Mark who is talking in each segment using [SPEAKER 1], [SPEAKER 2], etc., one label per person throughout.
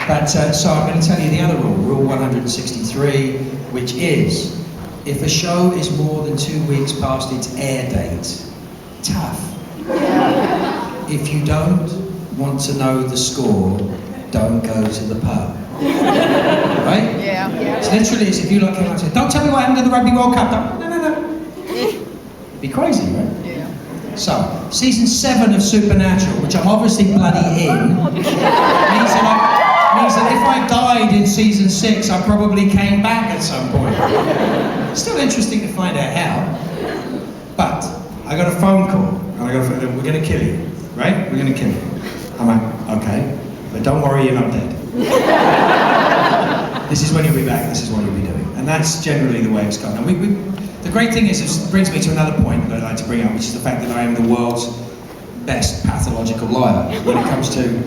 [SPEAKER 1] But so I'm going to tell you the other rule, Rule 163, which is, if a show is more than 2 weeks past its air date, tough. If you don't want to know the score, don't go to the pub. Right?
[SPEAKER 2] Yeah.
[SPEAKER 1] It's literally as if you came out and said, don't tell me what happened at the Rugby World Cup. No. It'd be crazy, right?
[SPEAKER 2] Yeah.
[SPEAKER 1] So, season 7 of Supernatural, which I'm obviously bloody in, means that if I died in season 6, I probably came back at some point. Still interesting to find out how. But I got a phone call, and we're going to kill you, right? We're going to kill you. I'm like, okay, but don't worry, you're not dead. This is when you'll be back. This is what you'll be doing, and that's generally the way it's gone. And the great thing is, it brings me to another point that I'd like to bring up, which is the fact that I am the world's best pathological liar when it comes to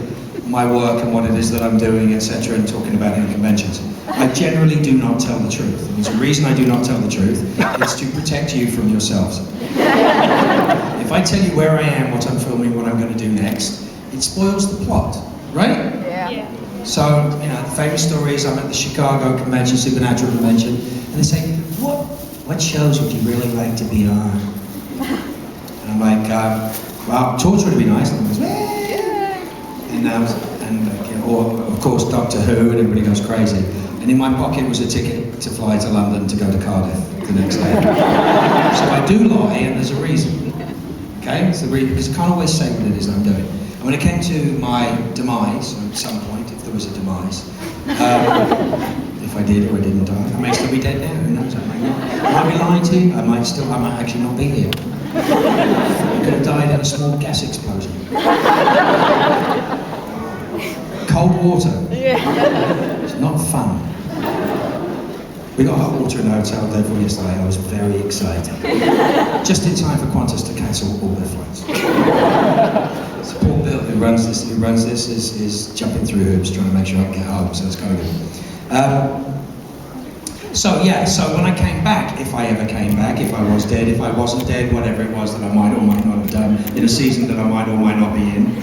[SPEAKER 1] my work and what it is that I'm doing, etc., and talking about it in conventions. I generally do not tell the truth. And there's a reason I do not tell the truth. It's to protect you from yourselves. If I tell you where I am, what I'm filming, what I'm going to do next, it spoils the plot, right?
[SPEAKER 2] Yeah.
[SPEAKER 1] So, you know, the famous story is I'm at the Chicago convention, Supernatural convention, and they say, what shows would you really like to be on? And I'm like, well, Torture would be nice. And goes, or of course Doctor Who, and everybody goes crazy. And in my pocket was a ticket to fly to London to go to Cardiff the next day. So I do lie, and there's a reason. Okay, it's the reason, because I can't always say what it is I'm doing. And when it came to my demise, at some point, if there was a demise, if I did or I didn't die, I may still be dead now. Who knows? I might be lying to you. I might actually not be here. I could have died in a small gas explosion. Cold water. It's not fun. We got hot water in the hotel day before yesterday, and I was very excited. Just in time for Qantas to cancel all their flights. So poor Bill, who runs this is jumping through hoops trying to make sure I can get home, so it's kind of good. So when I came back, if I ever came back, if I was dead, if I wasn't dead, whatever it was that I might or might not have done in a season that I might or might not be in,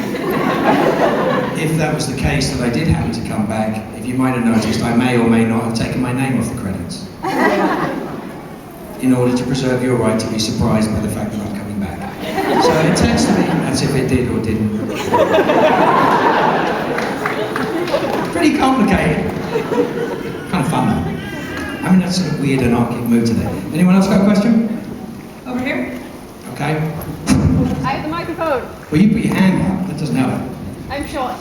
[SPEAKER 1] if that was the case that I did happen to come back, if you might have noticed, I may or may not have taken my name off the credits in order to preserve your right to be surprised by the fact that I'm coming back. So it tends to be as if it did or didn't. Pretty complicated. Kind of fun. I'm in that sort of weird anarchic mood today. Anyone else got a question?
[SPEAKER 2] Over here.
[SPEAKER 1] Okay.
[SPEAKER 2] I have the microphone.
[SPEAKER 1] Well, you put your hand up. That doesn't help.
[SPEAKER 2] I'm short.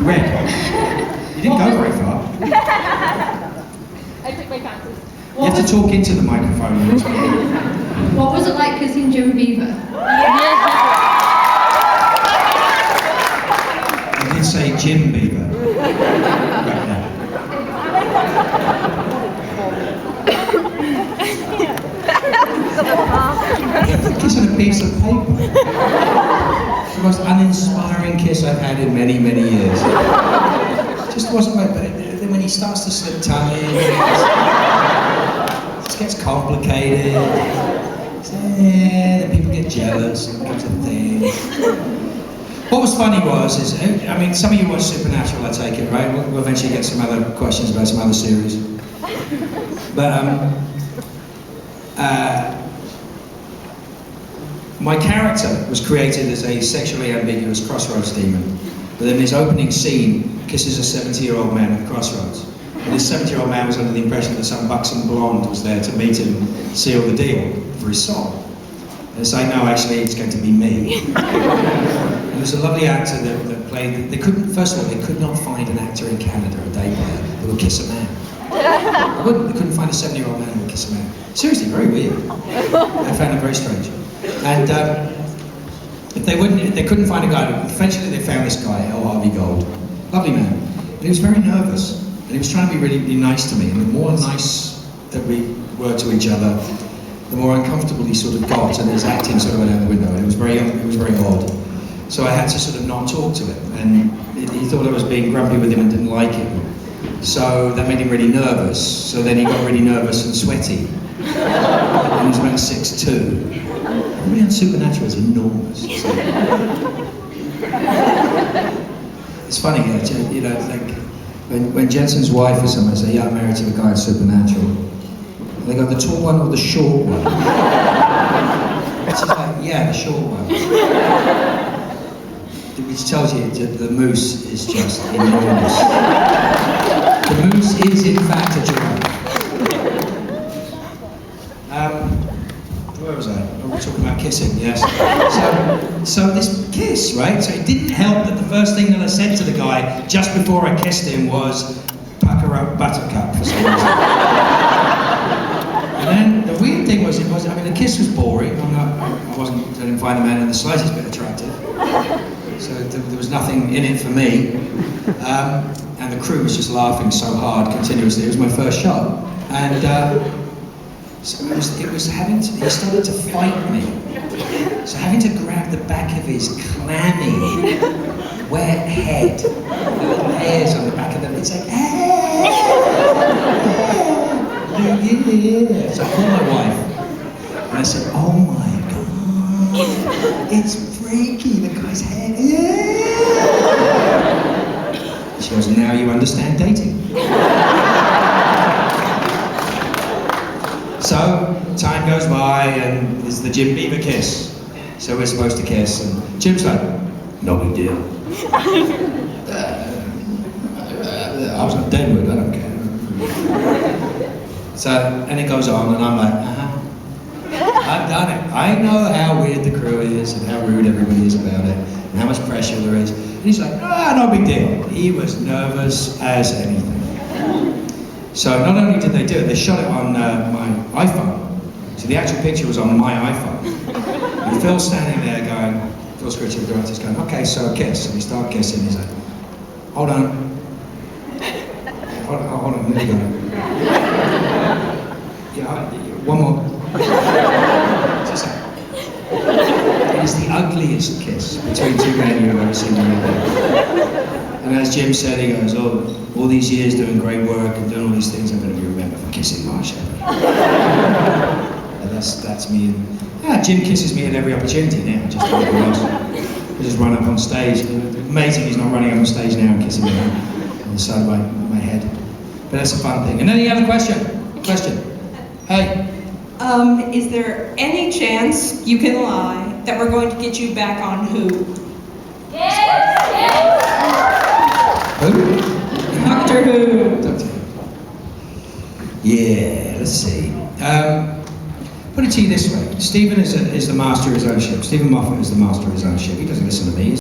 [SPEAKER 1] Red. You didn't go very far.
[SPEAKER 2] I took my chances.
[SPEAKER 1] You have to talk into the microphone.
[SPEAKER 3] What was it like kissing Jim Beaver?
[SPEAKER 1] You did say Jim Beaver. Right now. Kissing a piece of paper. The most uninspiring kiss I've had in many, many years. It just wasn't right, but then when he starts to slip tongue in, it gets complicated. Then people get jealous, and it becomes a thing. What was funny was, I mean, some of you watch Supernatural, I take it, right? We'll eventually get some other questions about some other series. But, my character was created as a sexually ambiguous crossroads demon. But then his opening scene kisses a 70-year-old man at the crossroads. And this 70-year-old man was under the impression that some buxom blonde was there to meet him and seal the deal for his soul. And it's like, no, actually, it's going to be me. And there's a lovely actor that played, first of all, they could not find an actor in Canada, a day player, who would kiss a man. They couldn't find a 70-year-old man who would kiss a man. Seriously, very weird. I found it very strange. And if they couldn't find a guy, eventually they found this guy, L. Harvey Gold. Lovely man. And he was very nervous. And he was trying to be really nice to me. And the more nice that we were to each other, the more uncomfortable he sort of got, and his acting sort of went out the window. And it was very odd. So I had to sort of not talk to him. And he thought I was being grumpy with him and didn't like it. So that made him really nervous. So then he got really nervous and sweaty. And he was about 6'2". Everybody on Supernatural is enormous. It's funny, you know, like when Jensen's wife or someone say, yeah, I'm married to a guy in Supernatural, and they go, the tall one or the short one? She's like, yeah, the short one. Which tells you that the moose is just enormous. The moose is in fact a giraffe. Where was I? Oh, we're talking about kissing, yes. So this kiss, right? So it didn't help that the first thing that I said to the guy just before I kissed him was, pucker up buttercup for some reason. And then the weird thing was, I mean, the kiss was boring. I didn't find the man in the slightest bit attractive. So there was nothing in it for me. And the crew was just laughing so hard continuously. It was my first shot. And so it was having to, he started to fight me. So having to grab the back of his clammy, wet head, the little hairs on the back of them, it's like, so I called my wife, and I said, oh my God, it's freaky, the guy's hair, She goes, now you understand dating. So, time goes by and there's the Jim Beaver kiss. So we're supposed to kiss and Jim's like, no big deal. I was on Deadwood, I don't care. So, and it goes on and I'm like, I've done it. I know how weird the crew is and how rude everybody is about it and how much pressure there is. And he's like, no big deal. He was nervous as anything. So not only did they do it, they shot it on my iPhone. So the actual picture was on my iPhone. And Phil's standing there going, Phil Scritchy, the director's going, okay, so kiss. And we start kissing, he's like, hold on. Hold on, there you go. Yeah, one more. Just like, it is the ugliest kiss between two men you've ever seen in your life. And as Jim said, he goes, oh, all these years doing great work and doing all these things, I'm going to be remembered for kissing Mark Sheppard. And that's me. Yeah, Jim kisses me at every opportunity now, just like everyone else. I just run up on stage. Amazing he's not running up on stage now and kissing me on the side of my head. But that's a fun thing. And then the other question. Hey.
[SPEAKER 4] Is there any chance you can lie that we're going to get you back on Who?
[SPEAKER 1] Who?
[SPEAKER 4] Doctor Who.
[SPEAKER 1] Doctor Who. Yeah, let's see. Put it to you this way. Stephen is the master of his own ship. Stephen Moffat is the master of his own ship. He doesn't listen to me.